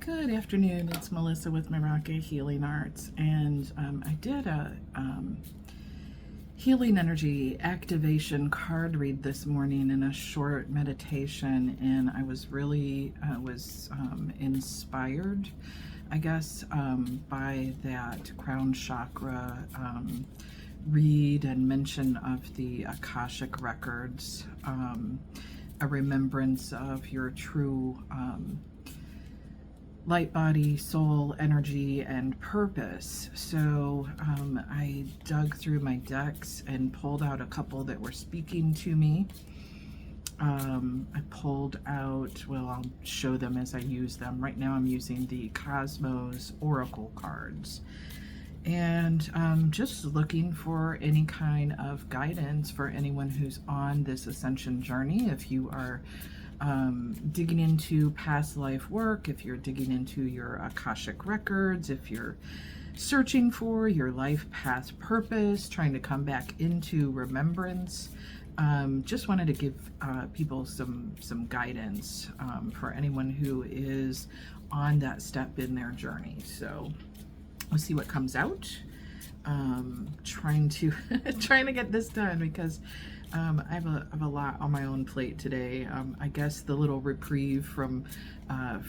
Good afternoon, it's Melissa with Meraki Healing Arts, and I did a healing energy activation card read this morning in a short meditation, and I was really inspired, I guess, by that crown chakra read and mention of the Akashic records, a remembrance of your true light body, soul, energy, and purpose. So I dug through my decks and pulled out a couple that were speaking to me. I pulled out, well, I'll show them as I use them. Right now I'm using the Cosmos Oracle cards. And just looking for any kind of guidance for anyone who's on this ascension journey. If you are digging into past life work, if you're digging into your Akashic records, if you're searching for your life path purpose, trying to come back into remembrance, just wanted to give people some guidance for anyone who is on that step in their journey. So we'll see what comes out. Trying to get this done because I have a lot on my own plate today. I guess the little reprieve from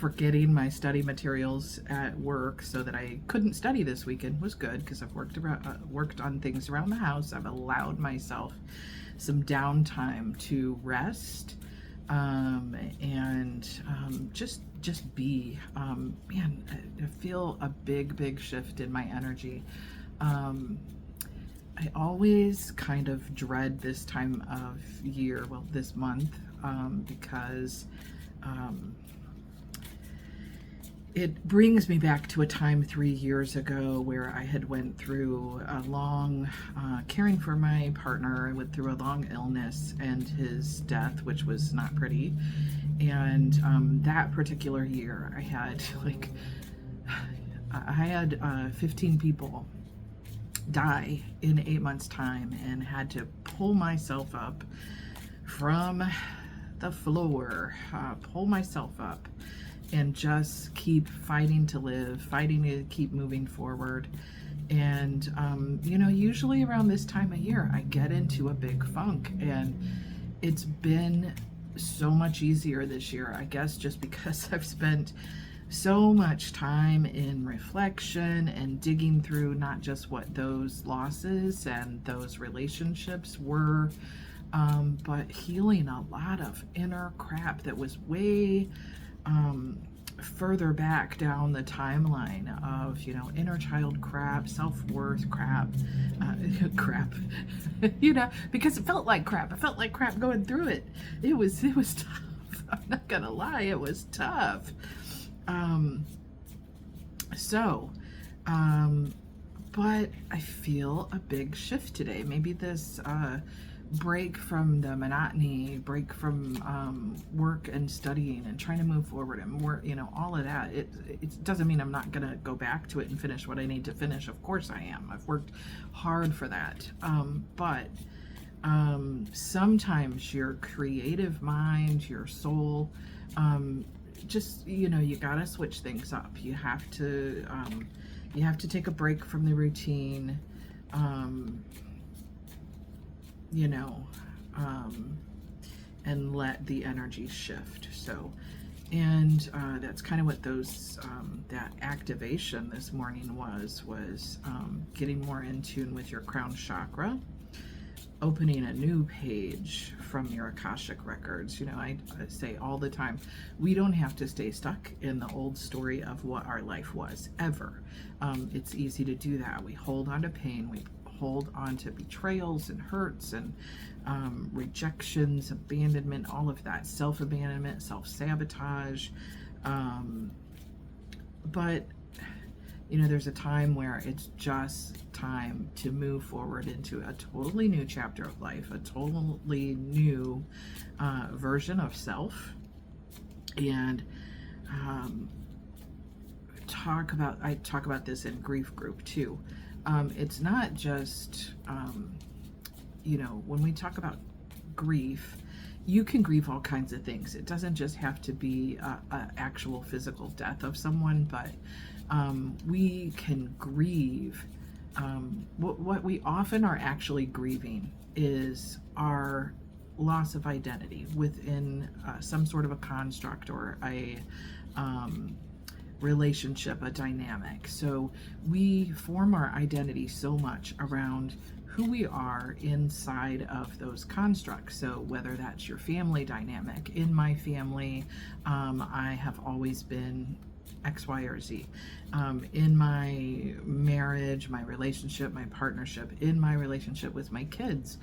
forgetting my study materials at work so that I couldn't study this weekend was good, because I've worked on things around the house. I've allowed myself some downtime to rest and just be. Man, I feel a big shift in my energy. I always kind of dread this time of year, well, this month, because it brings me back to a time 3 years ago where I had went through a long, caring for my partner. I went through a long illness and his death, which was not pretty. And that particular year, I had 15 people die in 8 months' time, and had to pull myself up from the floor, pull myself up and just keep fighting to live, fighting to keep moving forward. And you know, usually around this time of year I get into a big funk, and it's been so much easier this year, I guess, just because I've spent so much time in reflection and digging through not just what those losses and those relationships were, but healing a lot of inner crap that was way further back down the timeline of, you know, inner child crap, self-worth crap, crap, you know, because it felt like crap. I felt like crap going through it. It was tough. I'm not gonna lie, it was tough. But I feel a big shift today. Maybe this break from the monotony, break from work and studying and trying to move forward and work, you know, all of that. It doesn't mean I'm not gonna go back to it and finish what I need to finish. Of course I am. I've worked hard for that. But sometimes your creative mind, your soul, just, you know, you gotta switch things up. You have to take a break from the routine, you know, and let the energy shift. So, and that's kind of what those that activation this morning was getting more in tune with your crown chakra, opening a new page from your Akashic records. You know, I say all the time, we don't have to stay stuck in the old story of what our life was, ever. It's easy to do that. We hold on to pain, we hold on to betrayals and hurts and rejections, abandonment, all of that, self-abandonment, self-sabotage. But you know, there's a time where it's just time to move forward into a totally new chapter of life, a totally new version of self. And I talk about this in grief group too. It's not just, you know, when we talk about grief, you can grieve all kinds of things. It doesn't just have to be a actual physical death of someone, but we can grieve. What we often are actually grieving is our loss of identity within some sort of a construct or a relationship, a dynamic. So we form our identity so much around who we are inside of those constructs. So whether that's your family dynamic, in my family, I have always been X, Y, or Z. In my marriage, my relationship, my partnership, in my relationship with my kids,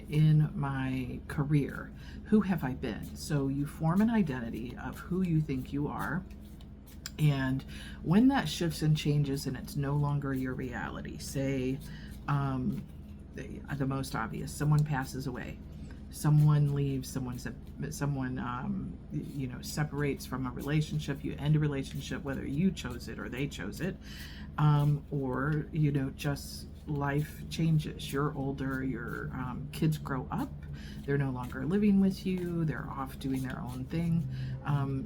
in my career, who have I been? So you form an identity of who you think you are. And when that shifts and changes and it's no longer your reality, say, the most obvious, someone passes away, someone leaves, someone separates from a relationship, you end a relationship, whether you chose it or they chose it, or just life changes, you're older, your kids grow up, they're no longer living with you, they're off doing their own thing.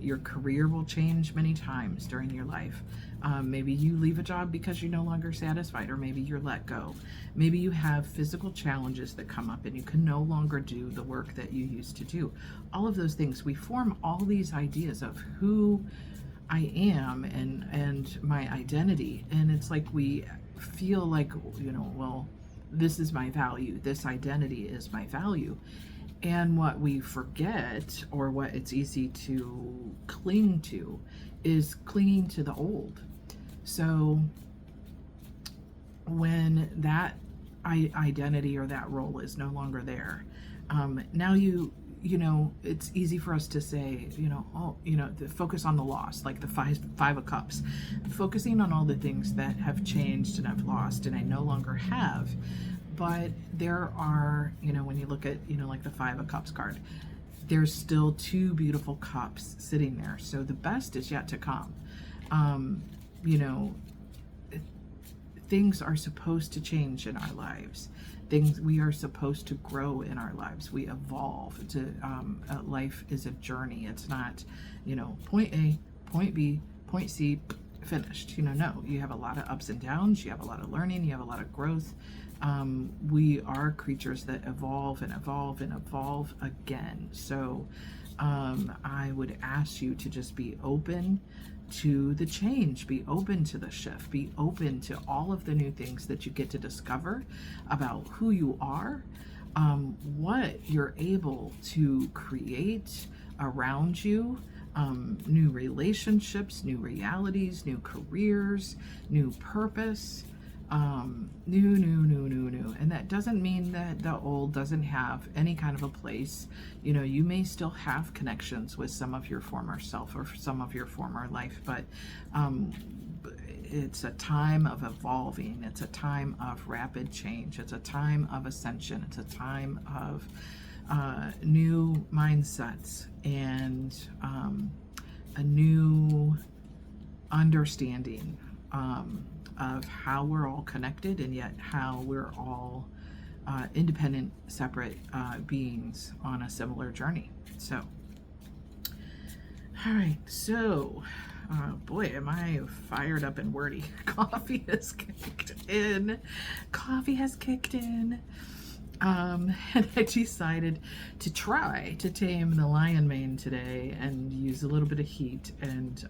Your career will change many times during your life. Maybe you leave a job because you're no longer satisfied, or maybe you're let go. Maybe you have physical challenges that come up and you can no longer do the work that you used to do. All of those things, we form all these ideas of who I am and my identity, and it's like we feel like, well, this is my value, this identity is my value. And what we forget, or what it's easy to cling to, is clinging to the old. So when that identity or that role is no longer there, now it's easy for us to say, focus on the loss, like the five of cups, focusing on all the things that have changed and I've lost and I no longer have. But there are, when you look at, like the 5 of Cups card, there's still 2 beautiful cups sitting there. So the best is yet to come. Things are supposed to change in our lives. We are supposed to grow in our lives. We evolve. Life is a journey. It's not, point A, point B, point C, finished. No, you have a lot of ups and downs. You have a lot of learning. You have a lot of growth. We are creatures that evolve and evolve and evolve again. So I would ask you to just be open to the change, be open to the shift, be open to all of the new things that you get to discover about who you are, what you're able to create around you, new relationships, new realities, new careers, new purpose, new. And that doesn't mean that the old doesn't have any kind of a place. You may still have connections with some of your former self or some of your former life, but it's a time of evolving. It's a time of rapid change. It's a time of ascension. It's a time of new mindsets and a new understanding of how we're all connected, and yet how we're all independent, separate beings on a similar journey. So, all right, so boy, am I fired up and wordy. Coffee has kicked in. And I decided to try to tame the lion mane today and use a little bit of heat and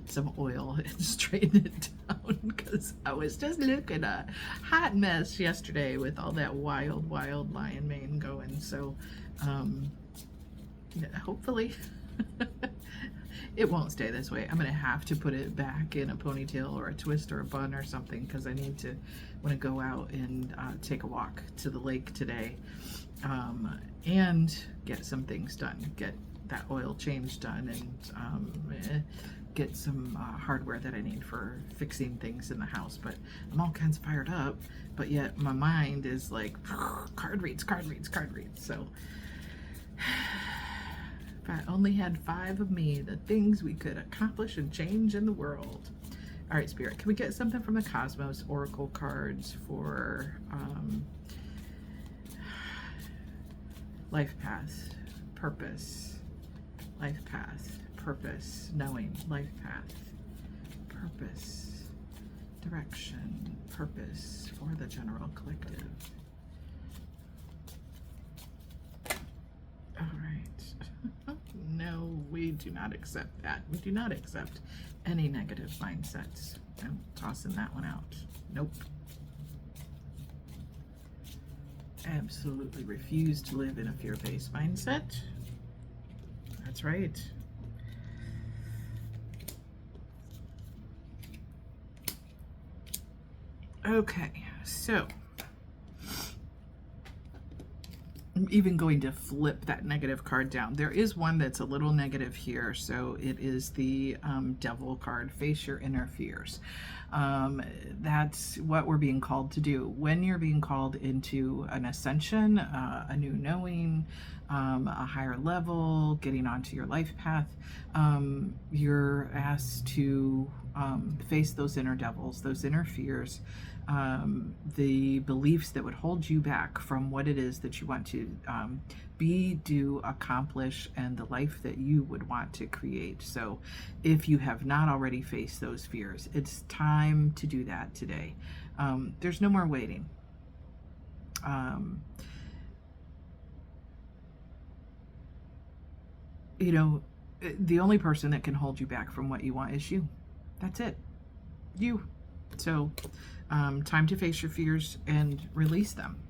some oil and straighten it down, because I was just looking a hot mess yesterday with all that wild lion mane going. So hopefully it won't stay this way. I'm gonna have to put it back in a ponytail or a twist or a bun or something, because I want to go out and take a walk to the lake today, and get some things done, get that oil change done, and get some hardware that I need for fixing things in the house. But I'm all kinds of fired up, but yet my mind is like card reads. So if I only had 5 of me, the things we could accomplish and change in the world. All right, Spirit, can we get something from the Cosmos Oracle cards for life path, purpose, life path, purpose, knowing, life path, purpose, direction, purpose for the general collective. All right. No, we do not accept that. We do not accept any negative mindsets. I'm tossing that one out. Nope. Absolutely refuse to live in a fear-based mindset. That's right. Okay, so I'm even going to flip that negative card down. There is one that's a little negative here, so it is the Devil card, face your inner fears. That's what we're being called to do. When you're being called into an ascension, a new knowing, a higher level, getting onto your life path, you're asked to face those inner devils, those inner fears, the beliefs that would hold you back from what it is that you want to be, do, accomplish, and the life that you would want to create. So if you have not already faced those fears, it's time to do that today. There's no more waiting. You know, the only person that can hold you back from what you want is you. That's it. You. So time to face your fears and release them.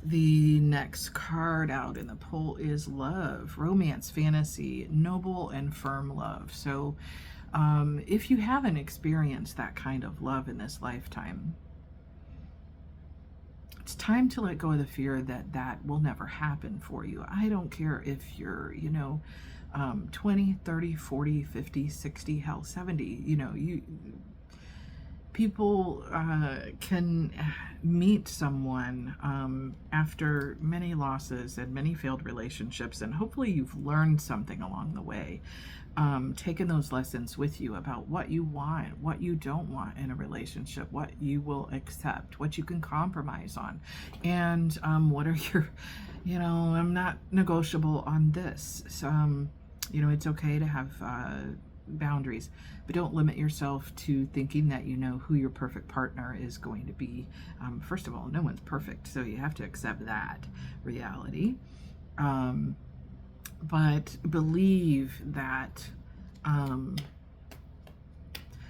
The next card out in the pull is love, romance, fantasy, noble and firm love. So if you haven't experienced that kind of love in this lifetime, it's time to let go of the fear that that will never happen for you. I don't care if you're, 20, 30, 40, 50, 60, hell, 70, people can meet someone after many losses and many failed relationships, and hopefully you've learned something along the way, taken those lessons with you about what you want, what you don't want in a relationship, what you will accept, what you can compromise on, and what are your, I'm not negotiable on this. So, it's okay to have boundaries, but don't limit yourself to thinking that you know who your perfect partner is going to be. First of all, no one's perfect, so you have to accept that reality. But believe that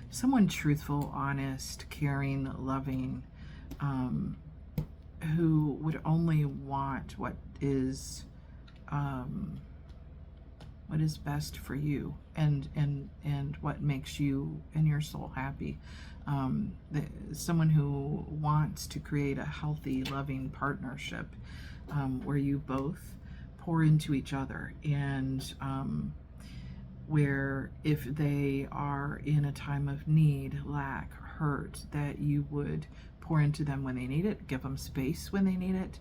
someone truthful, honest, caring, loving, who would only want what is best for you and what makes you and your soul happy. Someone who wants to create a healthy, loving partnership where you both pour into each other, and where if they are in a time of need, lack, hurt, that you would pour into them when they need it, give them space when they need it,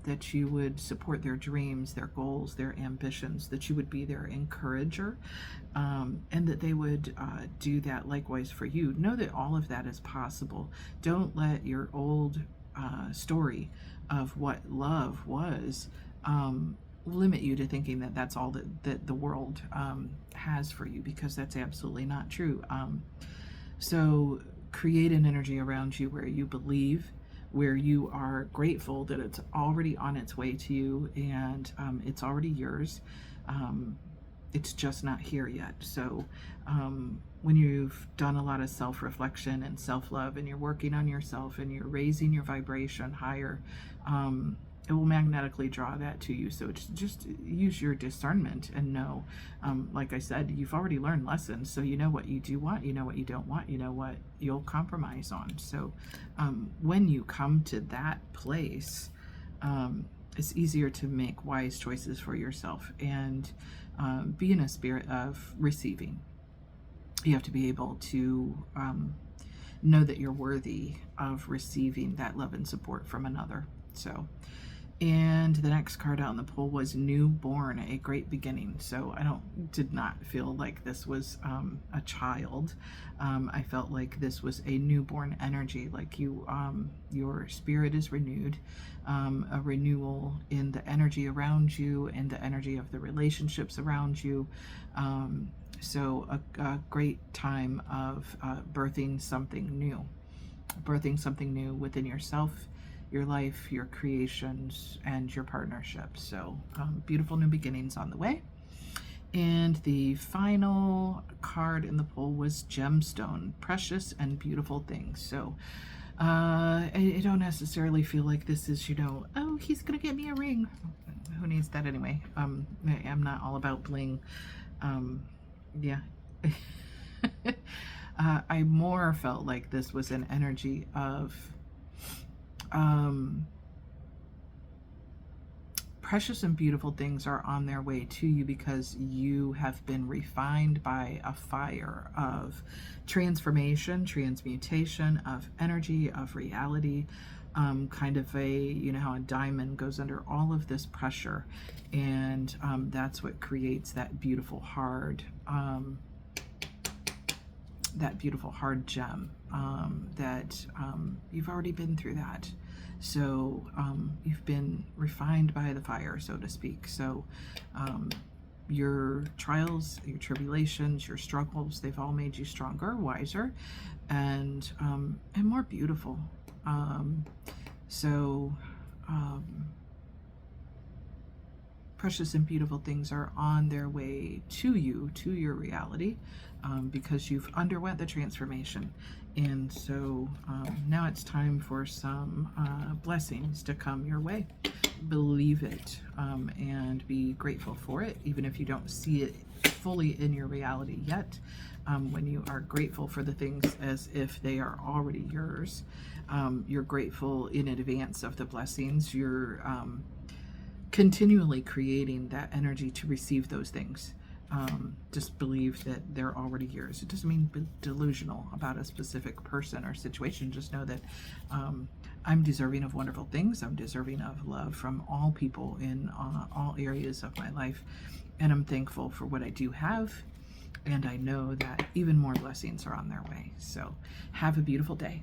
that you would support their dreams, their goals, their ambitions, that you would be their encourager, and that they would do that likewise for you. Know that all of that is possible. Don't let your old story of what love was limit you to thinking that that's all that the world has for you, because that's absolutely not true. So create an energy around you where you believe, where you are grateful that it's already on its way to you, and it's already yours. It's just not here yet. So when you've done a lot of self-reflection and self-love, and you're working on yourself, and you're raising your vibration higher, it will magnetically draw that to you. So just use your discernment and know, like I said, you've already learned lessons, so you know what you do want, you know what you don't want, you know what you'll compromise on. So when you come to that place, it's easier to make wise choices for yourself and be in a spirit of receiving. You have to be able to know that you're worthy of receiving that love and support from another. So And the next card out in the pull was newborn, a great beginning. So I did not feel like this was a child. I felt like this was a newborn energy, like your spirit is renewed, a renewal in the energy around you and the energy of the relationships around you. So a great time of birthing something new within yourself, your life, your creations, and your partnerships. So beautiful new beginnings on the way. And the final card in the pull was gemstone, precious and beautiful things. So I don't necessarily feel like this is, oh, he's gonna get me a ring. Who needs that anyway? I'm not all about bling. Yeah. I more felt like this was an energy of precious and beautiful things are on their way to you because you have been refined by a fire of transformation, transmutation, of energy, of reality. Kind of how a diamond goes under all of this pressure, and that's what creates that beautiful hard gem, that you've already been through that. So you've been refined by the fire, so to speak. So your trials, your tribulations, your struggles, they've all made you stronger, wiser, and more beautiful. Precious and beautiful things are on their way to you, to your reality, because you've underwent the transformation. And so now it's time for some blessings to come your way. Believe it, and be grateful for it, even if you don't see it fully in your reality yet. When you are grateful for the things as if they are already yours, you're grateful in advance of the blessings. You're continually creating that energy to receive those things. Just believe that they're already yours. It doesn't mean be delusional about a specific person or situation. Just know that I'm deserving of wonderful things. I'm deserving of love from all people in all areas of my life. And I'm thankful for what I do have. And I know that even more blessings are on their way. So have a beautiful day.